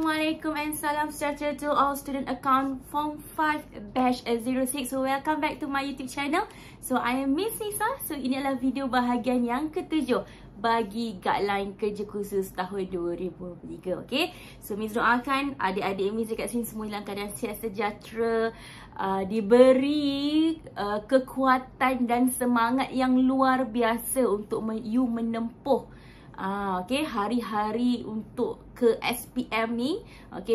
Assalamualaikum and salam sejahtera to all student account Form 5 Batch 06. So welcome back to my YouTube channel. So I am Miss Nisa. So ini adalah video bahagian yang ketujuh bagi guideline kerja khusus tahun 2023. Okay, so Miss doakan adik-adik Miss dekat sini semua dalam keadaan sihat sejahtera, diberi kekuatan dan semangat yang luar biasa untuk you menempuh hari-hari untuk ke SPM ni.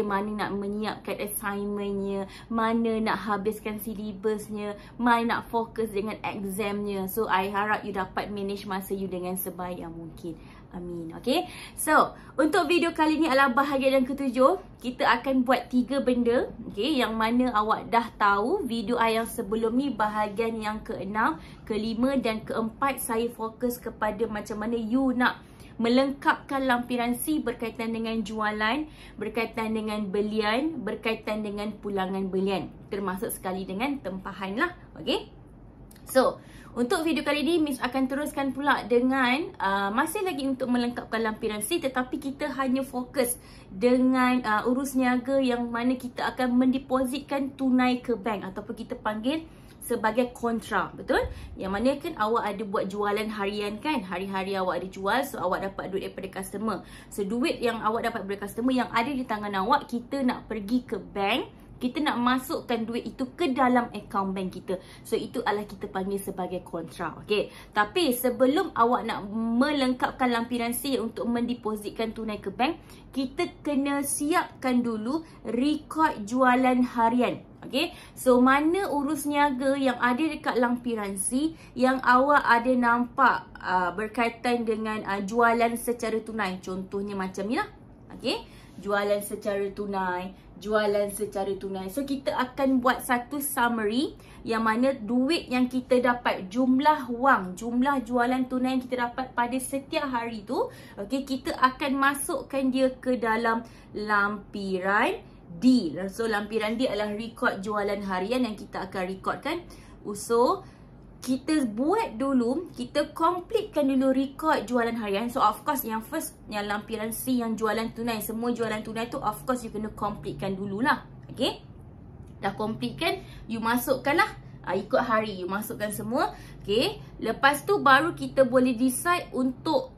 Mana nak menyiapkan assignmentnya, mana nak habiskan syllabusnya, mana nak fokus dengan examnya. So I harap you dapat manage masa you dengan sebaik yang mungkin. Amin. Okay, so untuk video kali ni adalah bahagian yang ketujuh. Kita akan buat 3 benda, yang mana awak dah tahu. Video I yang sebelum ni bahagian yang ke-6, ke-5 dan ke-4 saya fokus kepada macam mana you nak melengkapkan lampiran C berkaitan dengan jualan, berkaitan dengan belian, berkaitan dengan pulangan belian, termasuk sekali dengan tempahan lah. Okay, so untuk video kali ni Miss akan teruskan pula dengan masih lagi untuk melengkapkan lampiran C, tetapi kita hanya fokus dengan urus niaga yang mana kita akan mendepositkan tunai ke bank ataupun kita panggil sebagai kontra, betul? Yang mana kan awak ada buat jualan harian kan, hari-hari awak ada jual, so awak dapat duit daripada customer. So duit yang awak dapat daripada customer yang ada di tangan awak, kita nak pergi ke bank, kita nak masukkan duit itu ke dalam akaun bank kita. So itu adalah kita panggil sebagai kontra. Okay, tapi sebelum awak nak melengkapkan lampiran C untuk mendepositkan tunai ke bank, kita kena siapkan dulu rekod jualan harian. Okay, so mana urus niaga yang ada dekat lampiran C yang awak ada nampak berkaitan dengan jualan secara tunai. Contohnya macam ni lah. Okay, jualan secara tunai, jualan secara tunai. So kita akan buat satu summary yang mana duit yang kita dapat, jumlah wang, jumlah jualan tunai yang kita dapat pada setiap hari tu, okay, kita akan masukkan dia ke dalam lampiran D. So lampiran D adalah rekod jualan harian yang kita akan rekodkan. So kita buat dulu, kita completekan dulu rekod jualan harian. So of course yang first, yang lampiran C yang jualan tunai, semua jualan tunai tu of course you kena completekan dululah. Okay, dah completekan, you masukkan lah, ikut hari you masukkan semua. Okay, lepas tu baru kita boleh decide untuk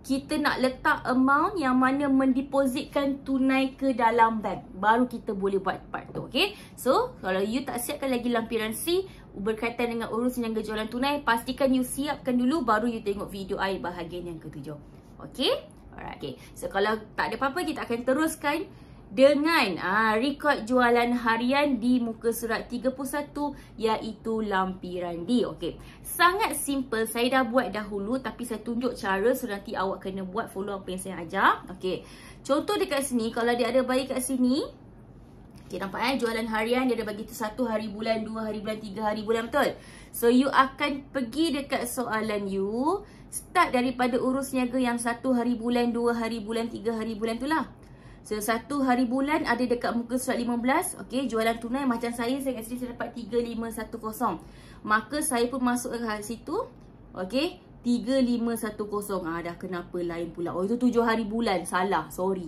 kita nak letak amount yang mana mendepositkan tunai ke dalam bank. Baru kita boleh buat part tu. Okay, so kalau you tak siapkan lagi lampiran C berkaitan dengan urus niaga jualan tunai, pastikan you siapkan dulu, baru you tengok video I bahagian yang ketujuh. Okay, alright. Okay, so kalau tak ada apa-apa, kita akan teruskan dengan rekod jualan harian di muka surat 31, iaitu lampiran D. Okay, sangat simple, saya dah buat dahulu tapi saya tunjuk cara, so nanti awak kena buat, follow apa yang saya ajar. Okay, contoh dekat sini, kalau dia ada bagi kat sini, okay, nampak jualan harian dia ada bagi tu 1 hari bulan, 2 hari bulan, 3 hari bulan, betul? So you akan pergi dekat soalan you, start daripada urus niaga yang 1 hari bulan, 2 hari bulan, 3 hari bulan tu lah. So 1 hari bulan ada dekat muka surat 15. Okay, jualan tunai macam saya kat sini saya dapat 3510. Maka saya pun masuk kat situ. Okay, 3510. Dah kenapa lain pula. Oh, itu 7 hari bulan. Salah, sorry.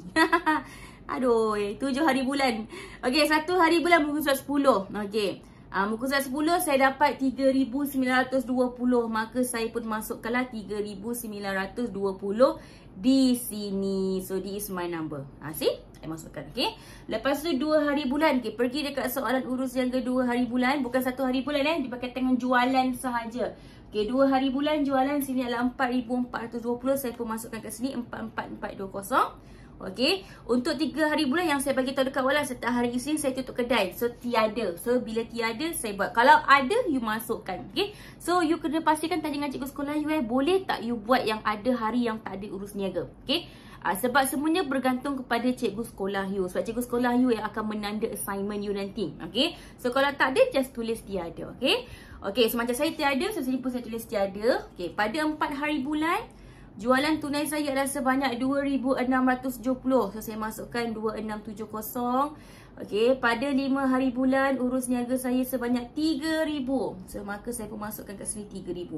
Aduh, 7 hari bulan. Okay, 1 hari bulan muka surat 10. Okay, muka surat 10 saya dapat 3920. Maka saya pun masukkanlah 3920 di sini. So this is my number. See, saya masukkan. Okay, lepas tu 2 hari bulan. Okay, pergi dekat soalan urus yang ke 2 hari bulan, bukan 1 hari bulan dipakai dengan jualan sahaja. Okay, 2 hari bulan jualan sini adalah 4420. Saya pun masukkan kat sini 44420. Okay, untuk 3 hari bulan yang saya bagi tahu dekat awal, setiap hari Isnin saya tutup kedai. So tiada. So bila tiada saya buat. Kalau ada you masukkan. Okay, so you kena pastikan tanya dengan cikgu sekolah you, boleh tak you buat yang ada hari yang tak ada urus niaga. Okay, sebab semuanya bergantung kepada cikgu sekolah you. Sebab cikgu sekolah you yang akan menanda assignment you nanti. Okay, so kalau tak ada, just tulis tiada. Okay, okay, so macam saya tiada, so sini pun saya tulis tiada. Okay, pada 4 hari bulan jualan tunai saya adalah sebanyak 2670. So saya masukkan 2670. Okey, pada 5 hari bulan urus niaga saya sebanyak 3000. So maka saya pun masukkan kat sini 3000.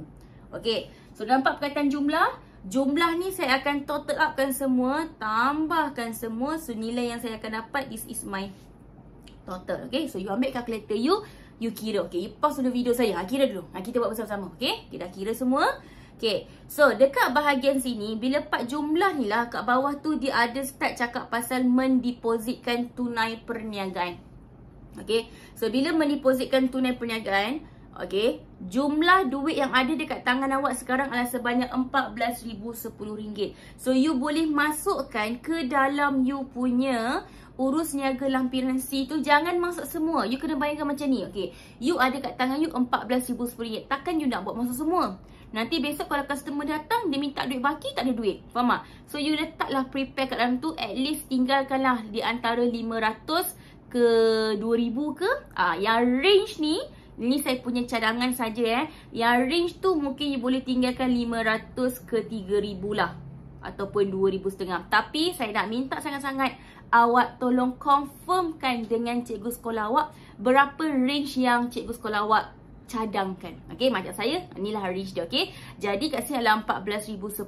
Okey, so nampak perkataan jumlah Jumlah ni saya akan total upkan semua, tambahkan semua. So nilai yang saya akan dapat, this is my total. Okay, so you ambil kalkulator you kira. Okay, you pause dulu video saya. Kira dulu. Kita buat bersama-sama. Okay, kita kira semua. Okay, so dekat bahagian sini, bila part jumlah ni lah, kat bawah tu dia ada start cakap pasal mendepositkan tunai perniagaan. Okay, so bila mendepositkan tunai perniagaan, okay, jumlah duit yang ada dekat tangan awak sekarang adalah sebanyak RM14,010. So you boleh masukkan ke dalam you punya urus niaga lampiran C tu. Jangan masuk semua. You kena bayangkan macam ni. Okay, you ada kat tangan you RM14,010. Takkan you nak buat masuk semua. Nanti besok kalau customer datang, dia minta duit baki, tak ada duit. Faham tak? So you letaklah prepare kat dalam tu. At least tinggalkanlah di antara 500 ke 2000 ke. Yang range ni saya punya cadangan saja. Yang range tu mungkin you boleh tinggalkan 500 ke 3000 lah. Ataupun 2,500. Tapi saya nak minta sangat-sangat awak tolong confirmkan dengan cikgu sekolah awak berapa range yang cikgu sekolah awak cadangkan. Okay, macam saya, inilah range dia. Okay, jadi kat sini adalah RM14,010.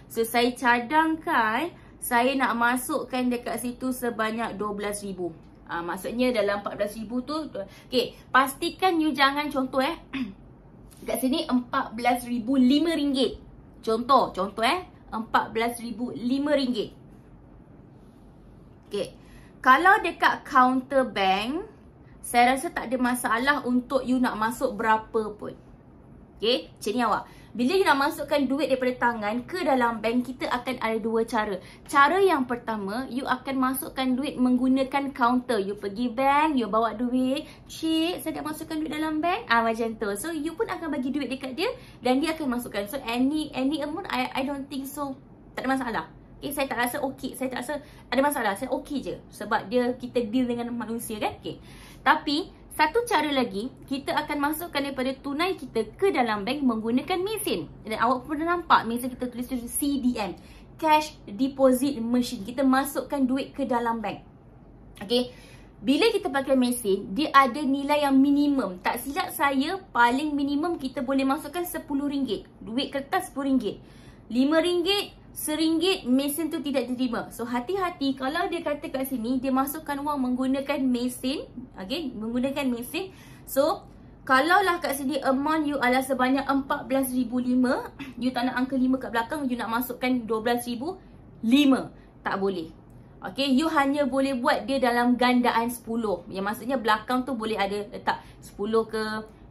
So saya cadangkan, saya nak masukkan dekat situ sebanyak RM12,000. Maksudnya dalam RM14,000 tu, okay, pastikan you jangan contoh kat sini RM14,005. Contoh RM14,005. Okay, kalau dekat counter bank, saya rasa tak ada masalah untuk you nak masuk berapa pun. Okay, macam ni awak. Bila you nak masukkan duit daripada tangan ke dalam bank, kita akan ada dua cara. Cara yang pertama, you akan masukkan duit menggunakan counter. You pergi bank, you bawa duit. Cik, saya nak masukkan duit dalam bank. Macam tu. So, you pun akan bagi duit dekat dia dan dia akan masukkan. So, any amount, I don't think so. Tak ada masalah. Okay, saya tak rasa okey. Saya tak rasa ada masalah. Saya okey je. Sebab kita deal dengan manusia kan. Okay. Tapi, satu cara lagi, kita akan masukkan daripada tunai kita ke dalam bank menggunakan mesin. Dan awak pernah nampak mesin kita tulis CDM. Cash Deposit Machine. Kita masukkan duit ke dalam bank. Okay. Bila kita pakai mesin, dia ada nilai yang minimum. Tak silap saya, paling minimum kita boleh masukkan RM10. Duit kertas RM10. RM5, RM1, mesin tu tidak diterima. So, hati-hati kalau dia kata kat sini, dia masukkan wang menggunakan mesin. Okay, menggunakan mesin. So, kalaulah kat sini amount you adalah sebanyak RM14,005, you tak nak angka 5 kat belakang, you nak masukkan RM12,005. Tak boleh. Okay, you hanya boleh buat dia dalam gandaan 10. Yang maksudnya belakang tu boleh ada letak 10 ke,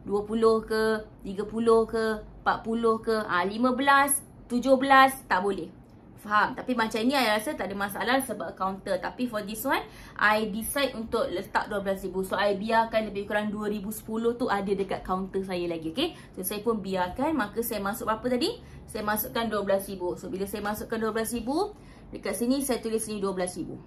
20 ke, 30 ke, 40 ke, 15, 17, tak boleh. Faham? Tapi macam ni I rasa tak ada masalah sebab counter. Tapi for this one, I decide untuk letak RM12,000. So, I biarkan lebih kurang 2010 tu ada dekat counter saya lagi. Okay? So, saya pun biarkan. Maka saya masuk berapa tadi? Saya masukkan RM12,000. So, bila saya masukkan RM12,000, dekat sini saya tulis sini RM12,000.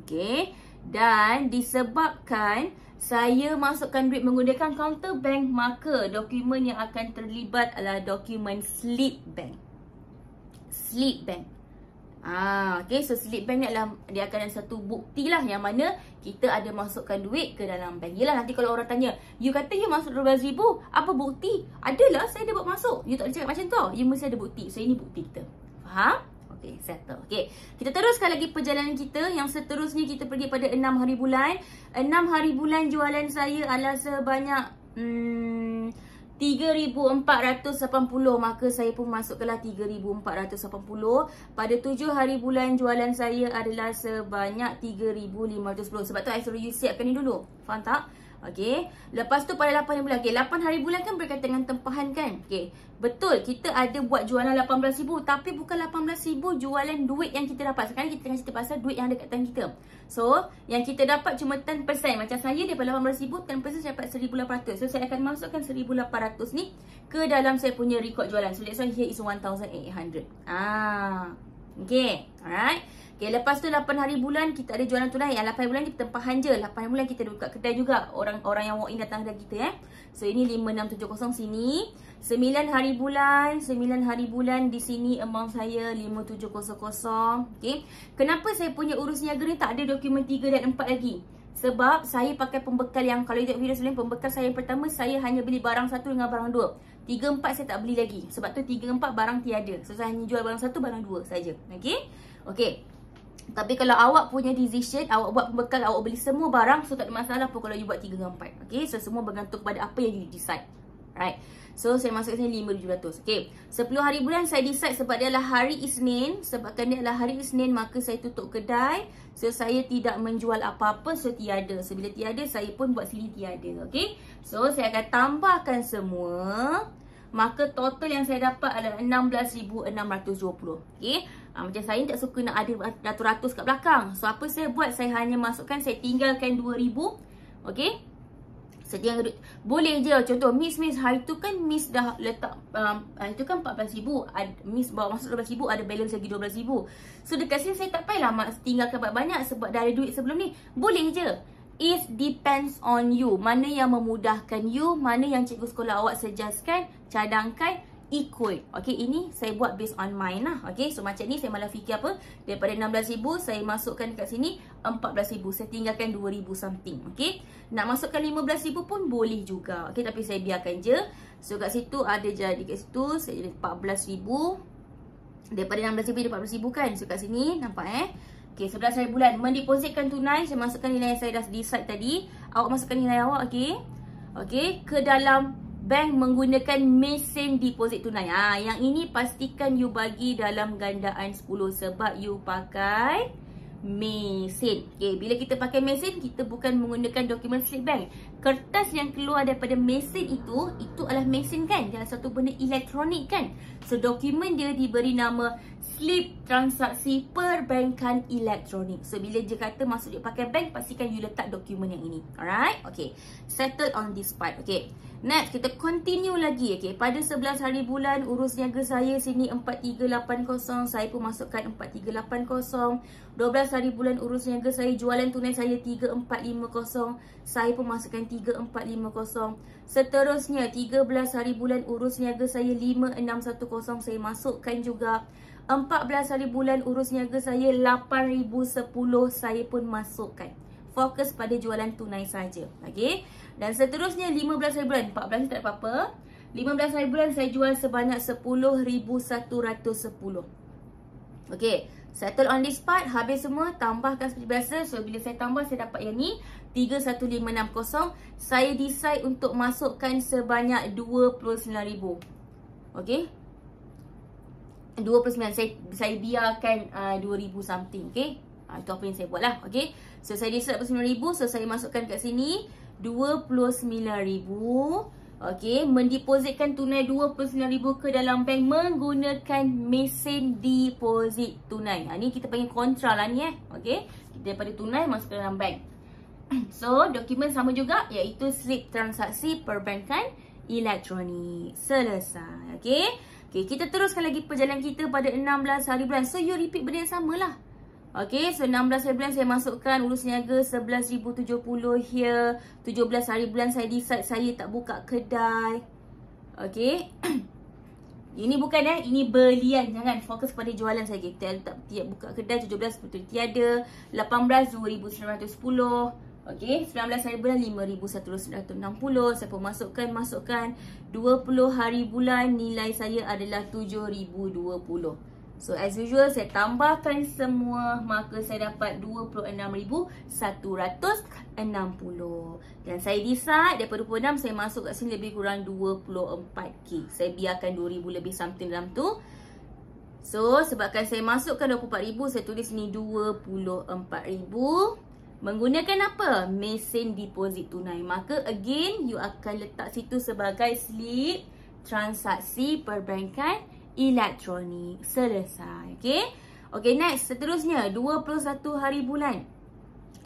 Okay? Dan disebabkan saya masukkan duit menggunakan counter bank, maka dokumen yang akan terlibat adalah dokumen slip bank. Slip bank. Okay, so slip bank ni adalah, dia akan ada satu bukti lah yang mana kita ada masukkan duit ke dalam bank. Yelah, nanti kalau orang tanya, you kata you masuk RM12,000, apa bukti? Adalah, saya ada buat masuk. You tak boleh cakap macam tu. You mesti ada bukti. So, ini bukti kita. Faham? Okay, settle. Okay, kita teruskan lagi perjalanan kita. Yang seterusnya kita pergi pada 6 hari bulan. 6 hari bulan jualan saya adalah sebanyak 3,480. Maka saya pun masukkanlah 3,480. Pada 7 hari bulan jualan saya adalah sebanyak 3,510. Sebab tu I suruh you siapkan ni dulu. Faham tak? Okay. Lepas tu pada 8 hari bulan. Okay, 8 hari bulan kan berkaitan dengan tempahan kan? Okay. Betul, kita ada buat jualan 18,000. Tapi bukan 18,000 jualan duit yang kita dapat. Sekarang kita tengah cerita pasal duit yang ada kat tangan kita. So, yang kita dapat cuma 10%. Macam saya daripada 18,000, 10% saya dapat 1,800. So, saya akan masukkan 1,800 ni ke dalam saya punya record jualan. So, that's why here is 1,800. Okay. Alright. Okay, lepas tu 8 hari bulan kita ada jualan tunai. Yang 8 hari bulan kita tempahan je. 8 hari bulan kita buka kedai juga. Orang yang walk in datang kedai kita So, ini 5,670 sini. 9 hari bulan. 9 hari bulan di sini amount saya 5,700. Okay. Kenapa saya punya urus niaga ni tak ada dokumen 3 dan 4 lagi? Sebab saya pakai pembekal yang, kalau you tengok video sebelum, pembekal saya yang pertama, saya hanya beli barang 1 dengan barang 2. 3, 4 saya tak beli lagi. Sebab tu 3, 4 barang tiada. So saya hanya jual barang 1, barang 2 saja. Okay. Okay. Tapi kalau awak punya decision, awak buat pembekal, awak beli semua barang, so tak ada masalah pun kalau you buat 3 dengan 4. Okay. So semua bergantung pada apa yang you decide. Right. So saya masuk sini 5,700. Okay. 10 hari bulan saya decide sebab dia adalah hari Isnin. Sebabkan dia adalah hari Isnin, maka saya tutup kedai. So saya tidak menjual apa-apa. So tiada. So bila tiada, saya pun buat sini tiada. Okay. So saya akan tambahkan semua. Maka total yang saya dapat adalah 16,620. Okay. Macam saya tak suka nak ada ratus-ratus kat belakang. So apa saya buat? Saya hanya masukkan, saya tinggalkan 2,000. Okay. Sedia boleh je. Contoh Miss hari tu kan Miss dah letak itu kan 14,000, Miss bawa masuk 12,000, ada balance lagi 12,000. So dekat sini saya tak payahlah tinggalkan banyak sebab dah ada duit sebelum ni. Boleh je. It depends on you. Mana yang memudahkan you, mana yang cikgu sekolah awak suggestkan, cadangkan, ikut. Okay, ini saya buat based on mine lah. Okay, so macam ni saya malah fikir apa, daripada 16,000 saya masukkan dekat sini 14,000. Saya tinggalkan 2,000 something. Okay, nak masukkan 15,000 pun boleh juga. Okay, tapi saya biarkan je. So kat situ ada jadi, kat situ saya jadi 14,000. Daripada 16,000 jadi 14,000 kan. So kat sini nampak Okay, 11 hari bulan mendepositkan tunai. Saya masukkan nilai yang saya dah decide tadi. Awak masukkan nilai awak. Okay, okay, ke dalam bank menggunakan mesin deposit tunai. Yang ini pastikan you bagi dalam gandaan 10 sebab you pakai mesin. Okay, bila kita pakai mesin, kita bukan menggunakan dokumen slip bank. Kertas yang keluar daripada mesin itu adalah mesin kan? Dia adalah satu benda elektronik kan? So dokumen dia diberi nama slip transaksi perbankan elektronik. So bila dia kata masuk dia pakai bank, pastikan you letak dokumen yang ini. Alright? Okay, settle on this part. Okay, next kita continue lagi. Okay, pada 11 hari bulan urus niaga saya sini 4380. Saya pun masukkan 4380. 12 hari bulan urus niaga saya, jualan tunai saya 3450. Saya pun masukkan 3450. Seterusnya 13 hari bulan urus niaga saya 5610. Saya masukkan juga. 14 hari bulan urus niaga saya 8010. Saya pun masukkan. Fokus pada jualan tunai saja. Okay. Dan seterusnya 15 hari bulan, 14 ni tak ada apa-apa. 15 hari bulan saya jual sebanyak 10,110. Okay, settle on this part. Habis semua, tambahkan seperti biasa. So bila saya tambah, saya dapat yang ni 31,560. Saya decide untuk masukkan sebanyak 29,000. Okay, 29. Saya biarkan 2,000 something. Okay, itu apa yang saya buat lah. Okay, so saya decide 29,000. So saya masukkan kat sini 29,000. Okay, mendepositkan tunai 29,000 ke dalam bank menggunakan mesin deposit tunai. Ni kita panggil kontra lah ni Okay, daripada tunai masuk ke dalam bank. So dokumen sama juga, iaitu slip transaksi perbankan elektronik. Selesai. Okay, okay, kita teruskan lagi perjalanan kita pada 16 hari bulan. So you repeat benda yang sama lah. Okay, so 16 hari bulan saya masukkan urus niaga 11,070 here. 17 hari bulan saya decide saya tak buka kedai. Okay. Ini bukan ini belian. Jangan fokus pada jualan saja. Kita tak buka kedai. 17 betul tiada. 18 2,910. Okay, 19 hari bulan 5,160. Saya pun masukkan 20 hari bulan nilai saya adalah 7,020. So as usual saya tambahkan semua, maka saya dapat 26,160. Dan saya decide daripada 26 saya masuk kat sini lebih kurang 24k. Saya biarkan 2,000 lebih something dalam tu. So sebabkan saya masukkan 24,000, saya tulis ni 24,000. Menggunakan apa? Mesin deposit tunai. Maka again you akan letak situ sebagai slip transaksi perbankan elektronik. Selesai. Okay. Okay, next. Seterusnya 21 hari bulan.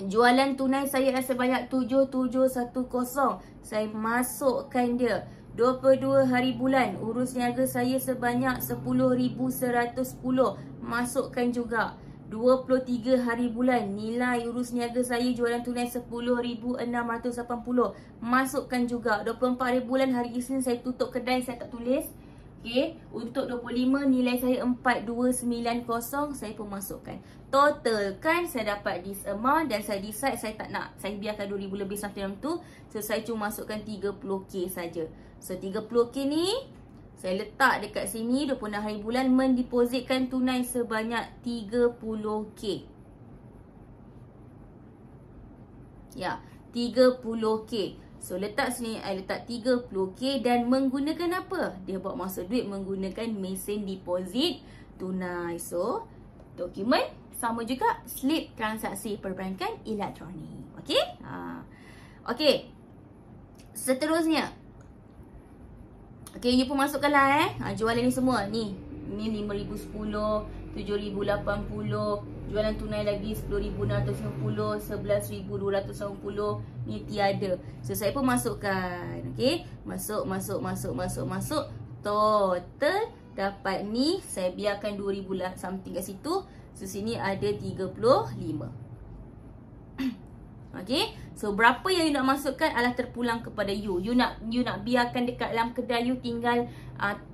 Jualan tunai saya adalah sebanyak 7,710. Saya masukkan dia. 22 hari bulan urus niaga saya sebanyak 10,110. Masukkan juga. 23 hari bulan nilai urus niaga saya jualan tunai 10,680. Masukkan juga. 24 hari bulan hari Isnin saya tutup kedai, saya tak tulis. Okay, untuk 25 nilai saya 4290, saya pun masukkan. Total kan saya dapat this amount dan saya decide saya tak nak, saya biarkan 2000 lebih something dalam tu. So saya cuma masukkan 30k saja. So 30k ni saya letak dekat sini 26 hari bulan, mendepositkan tunai sebanyak 30k. Ya, 30k. So letak sini, I letak 30k dan menggunakan apa? Dia buat masuk duit menggunakan mesin deposit tunai. So dokumen sama juga slip transaksi perbankan elektronik. Okey? Okey. Seterusnya. Okey, you pun masukkanlah jualan ni semua. Ni 5,010, 7,080, jualan tunai lagi 10,650, 11,280, ni tiada. So saya pun masukkan. Okey, masuk. Total dapat ni, saya biarkan 2,000 something kat situ. So sini ada 35. Okey, so berapa yang you nak masukkan adalah terpulang kepada you. You nak biarkan dekat dalam kedai you tinggal,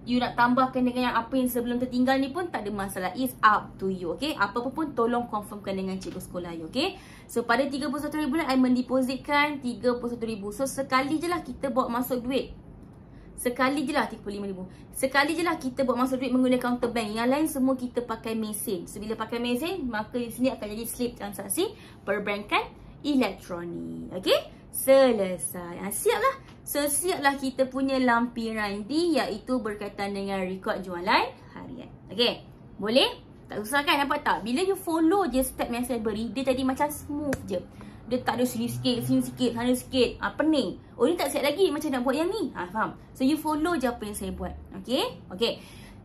you nak tambahkan dengan yang apa yang sebelum tertinggal ni pun tak ada masalah. It's up to you. Okey, apa-apa pun tolong confirmkan dengan cikgu sekolah you. Okey, so pada 31 bulan I mendepositkan 31,000. So sekali je lah kita bawa masuk duit. Sekali je lah 35,000. Sekali je lah kita buat masuk duit menggunakan counter bank. Yang lain semua kita pakai mesin. So bila pakai mesin, maka di sini akan jadi slip transaksi perbankan elektronik. Okey, selesai. Siaplah. So siaplah kita punya lampiran D, iaitu berkaitan dengan rekod jualan harian. Okey, boleh? Tak susah kan, nampak tak? Bila you follow je step yang saya beri, dia jadi macam smooth je. Dia tak ada sini sikit, sana sikit. Pening. Oh, ni tak siap lagi macam nak buat yang ni. Faham? So you follow je apa yang saya buat. Okey? Okey.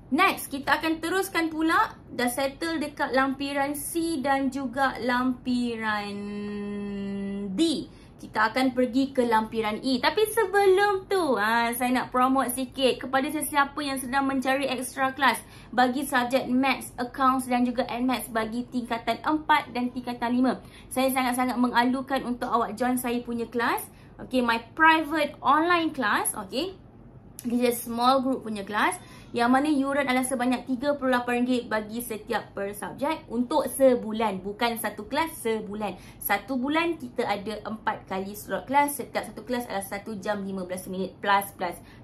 Next, kita akan teruskan pula. Dah settle dekat lampiran C dan juga lampiran D. Kita akan pergi ke lampiran E. Tapi sebelum tu, saya nak promote sikit kepada sesiapa yang sedang mencari extra class bagi subjek Maths, Accounts dan juga NMaths bagi tingkatan 4 dan tingkatan 5. Saya sangat-sangat mengalukan untuk awak join saya punya kelas. Okay, my private online class. Okay, this is small group punya kelas, yang mana yuran adalah sebanyak RM38 bagi setiap per subjek untuk sebulan. Bukan satu kelas, sebulan. Satu bulan kita ada 4 kali slot kelas. Setiap satu kelas adalah 1 jam 15 minit plus.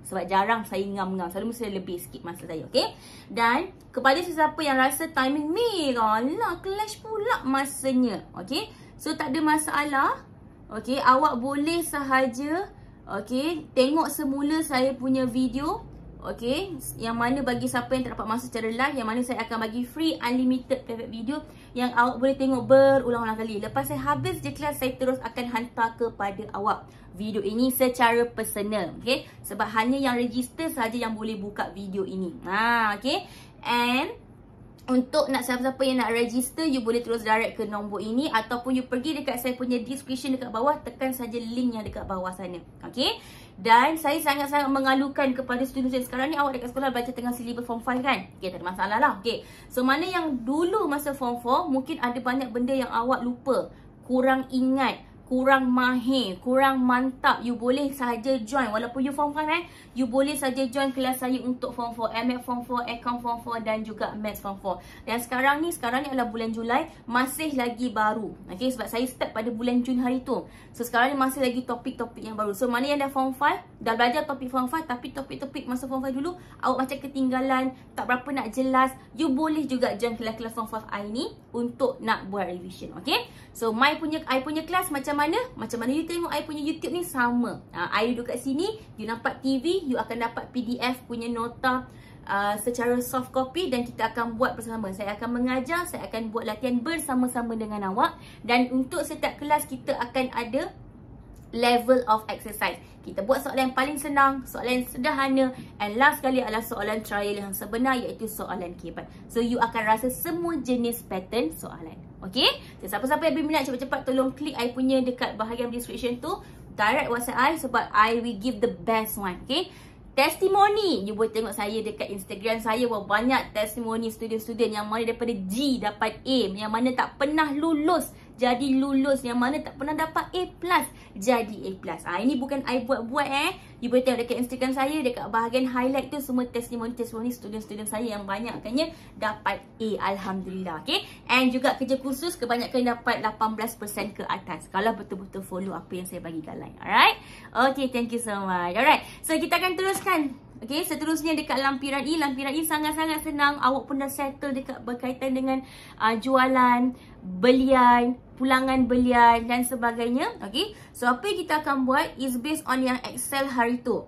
Sebab jarang saya ngam-ngam, selalu mesti lebih sikit masa saya. Okay, dan kepada sesiapa yang rasa timing merah lah, clash pula masanya. Okay, so tak ada masalah. Okay, awak boleh sahaja tengok semula saya punya video. Okay, yang mana bagi siapa yang tak dapat masuk secara live, yang mana saya akan bagi free unlimited private video yang awak boleh tengok berulang-ulang kali. Lepas saya habis je kelas, saya terus akan hantar kepada awak video ini secara personal. Okay, sebab hanya yang register sahaja yang boleh buka video ini. Okay, and untuk nak siapa-siapa yang nak register, you boleh terus direct ke nombor ini, ataupun you pergi dekat saya punya description dekat bawah, tekan saja link yang dekat bawah sana. Okay, dan saya sangat-sangat mengalukan kepada student-student sekarang ni, awak dekat sekolah baca tengah syllabus form 5 kan? Okay, tak ada masalah lah. Okay, so mana yang dulu masa form 4 mungkin ada banyak benda yang awak lupa, kurang ingat, kurang mahir, kurang mantap, you boleh saja join. Walaupun you form 5 you boleh saja join kelas saya untuk form 4, MF form 4, Account form 4 dan juga Maths form 4. Dan sekarang ni adalah bulan Julai, masih lagi baru. Okay, sebab saya start pada bulan Jun hari tu. So sekarang ni masih lagi topik-topik yang baru. So mana yang dah form 5, dah belajar topik form 5, tapi topik-topik masa form 5 dulu awak macam ketinggalan, tak berapa nak jelas, you boleh juga join kelas-kelas form 5 I ni untuk nak buat revision. Okay, so I punya kelas macam mana you tengok I punya YouTube ni sama. I duduk kat sini, you nampak TV, you akan dapat PDF punya nota secara soft copy dan kita akan buat bersama. Saya akan mengajar, saya akan buat latihan bersama-sama dengan awak, dan untuk setiap kelas kita akan ada level of exercise. Kita buat soalan yang paling senang, soalan yang sederhana, and last sekali adalah soalan trial yang sebenar, iaitu soalan KBAT. So you akan rasa semua jenis pattern soalan. Okay, so siapa-siapa yang berminat, cepat-cepat tolong klik I punya dekat bahagian description tu, direct WhatsApp I, sebab I will give the best one. Okay, testimoni, you boleh tengok saya dekat Instagram saya, banyak testimoni student-student yang mana daripada G dapat A, yang mana tak pernah lulus jadi lulus. Yang mana tak pernah dapat A+, jadi A+. Ini bukan I buat-buat You boleh tengok dekat Instagram saya, dekat bahagian highlight tu semua testimoni student-student saya yang banyakkannya dapat A, alhamdulillah. Okay, and juga kerja kursus kebanyakan dapat 18% ke atas kalau betul-betul follow apa yang saya bagi guideline. Alright, okay, thank you so much. Alright, so kita akan teruskan. Okay, seterusnya dekat lampiran E. Lampiran E sangat-sangat senang. Awak pun dah settle dekat berkaitan dengan jualan, belian, pulangan belian dan sebagainya. Okay, so apa yang kita akan buat is based on yang Excel hari tu.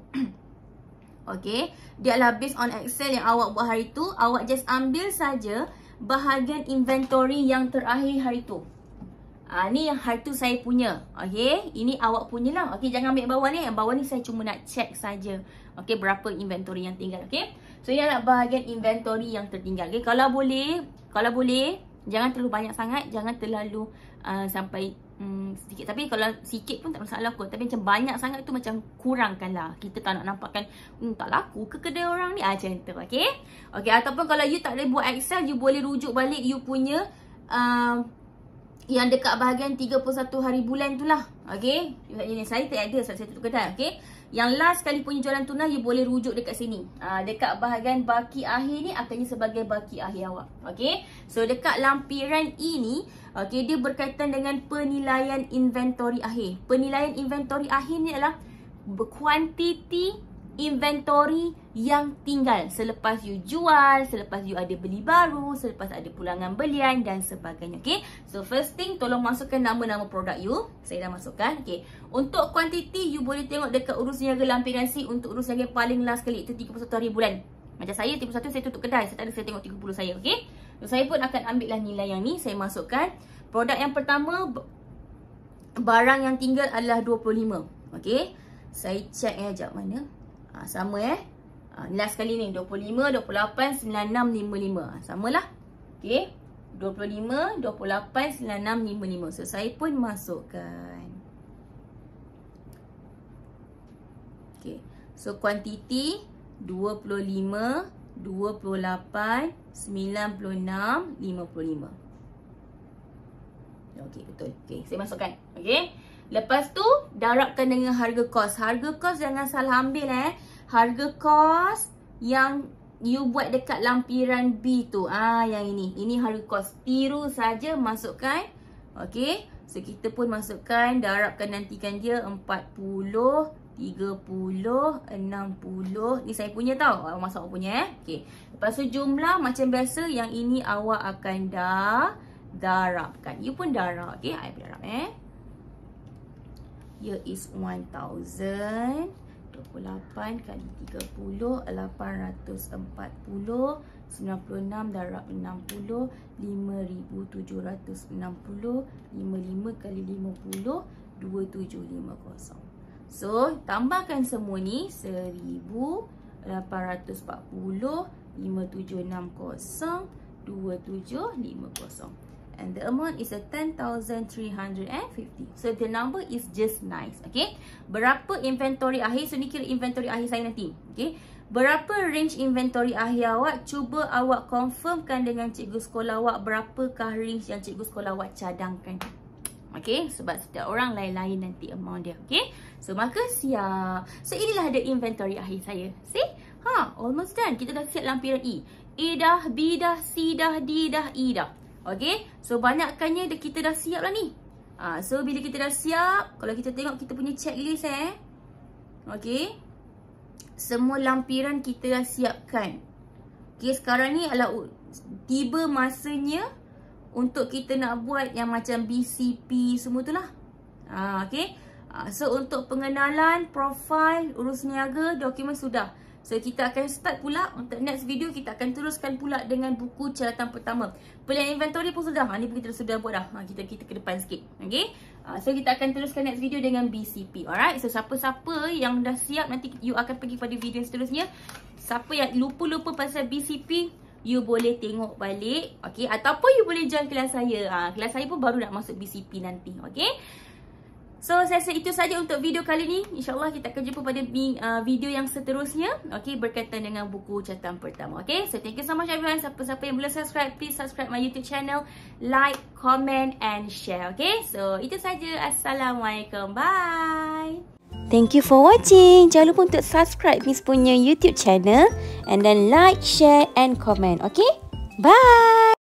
Okay, dia adalah based on Excel yang awak buat hari tu. Awak just ambil saja bahagian inventory yang terakhir hari tu. Ni yang hari tu saya punya. Okay, ini awak punya lah. Okay, jangan ambil bawah ni. Yang bawah ni saya cuma nak check saja. Okay, berapa inventory yang tinggal. Okay, so ini adalah bahagian inventory yang tertinggal. Okay, kalau boleh, jangan terlalu banyak sangat. Jangan terlalu sampai sedikit. Tapi kalau sikit pun tak masalah kot. Tapi macam banyak sangat tu macam kurangkan lah. Kita tak nak nampakkan tak laku ke kedai orang ni. Macam tu. Okay, okay, ataupun kalau you tak boleh buat Excel, you boleh rujuk balik you punya yang dekat bahagian 31 hari bulan tu lah. Okay, saya tak ada saya tutup kedai. Okay, yang last kali punya jualan tunai you boleh rujuk dekat sini. Dekat bahagian baki akhir ni akannya sebagai baki akhir awak. Okay, so dekat lampiran E ni, okay, dia berkaitan dengan penilaian inventory akhir. Penilaian inventory akhir ni adalah kuantiti inventory yang tinggal selepas you jual, selepas you ada beli baru, selepas ada pulangan belian dan sebagainya. Okay, so first thing tolong masukkan nama-nama produk you. Saya dah masukkan. Okay, untuk kuantiti you boleh tengok dekat urus niaga lampiran C. Untuk urus niaga paling last kali itu 31 hari bulan. Macam saya 31 saya tutup kedai, saya tak ada, saya tengok 30 saya. Okay, so saya pun akan ambil lah nilai yang ni. Saya masukkan produk yang pertama, barang yang tinggal adalah 25. Okay, saya check sekejap mana. Sama last kali ni 25, 28, 96, 55. Samalah. Okay, 25, 28, 96, 55. So saya pun masukkan. Okay, so kuantiti 25, 28, 96, 55. Okay, betul. Okay, saya masukkan. Okay, lepas tu darabkan dengan harga kos. Harga kos jangan salah ambil Harga kos yang you buat dekat lampiran B tu. Yang ini. Ini harga kos. Tiru saja masukkan. Okay, so kita pun masukkan, darabkan, nantikan dia 40, 30, 60. Ni saya punya tau. Masuk awak punya Okay, lepas tu jumlah macam biasa. Yang ini awak akan darabkan. You pun darab. Okay, I darab Here is 1000. 28 kali 30, 840, 96 darab 60, 5760, 55 kali 50, 2750. So, tambahkan semua ni 1840, 5760, 2750. And the amount is a 10,350. So the number is just nice. Okay, berapa inventory akhir? So ni kira inventory akhir saya nanti. Okay, berapa range inventory akhir awak? Cuba awak confirmkan dengan cikgu sekolah awak berapakah range yang cikgu sekolah awak cadangkan. Okay, sebab setiap orang lain-lain nanti amount dia. Okay, so maka siap. So inilah ada inventory akhir saya. See? Almost done. Kita dah siap lampiran E. A dah, B dah, C dah, D dah, E dah. Okay, so banyakkannya kita dah siap lah ni. So bila kita dah siap, kalau kita tengok kita punya checklist okay, semua lampiran kita dah siapkan. Okay, sekarang ni adalah tiba masanya untuk kita nak buat yang macam BCP semua tu lah. Okay, so untuk pengenalan, profil, urus niaga, dokumen sudah. So kita akan start pula untuk next video. Kita akan teruskan pula dengan buku catatan pertama. Pilihan inventory pun sudah. Ni pun kita sudah buat dah. Kita ke depan sikit. Okay, so kita akan teruskan next video dengan BCP. Alright, so siapa-siapa yang dah siap, nanti you akan pergi pada video seterusnya. Siapa yang lupa-lupa pasal BCP, you boleh tengok balik. Okay, ataupun you boleh join kelas saya. Kelas saya pun baru nak masuk BCP nanti. Okay, So saya rasa itu saja untuk video kali ni. InsyaAllah kita akan jumpa pada video yang seterusnya. Okay, berkaitan dengan buku catatan pertama. Okay, so thank you so much everyone. Siapa-siapa yang belum subscribe, please subscribe my YouTube channel. Like, comment and share. Okay, so itu saja. Assalamualaikum. Bye. Thank you for watching. Jangan lupa untuk subscribe Miss punya YouTube channel. And then like, share and comment. Okay, bye.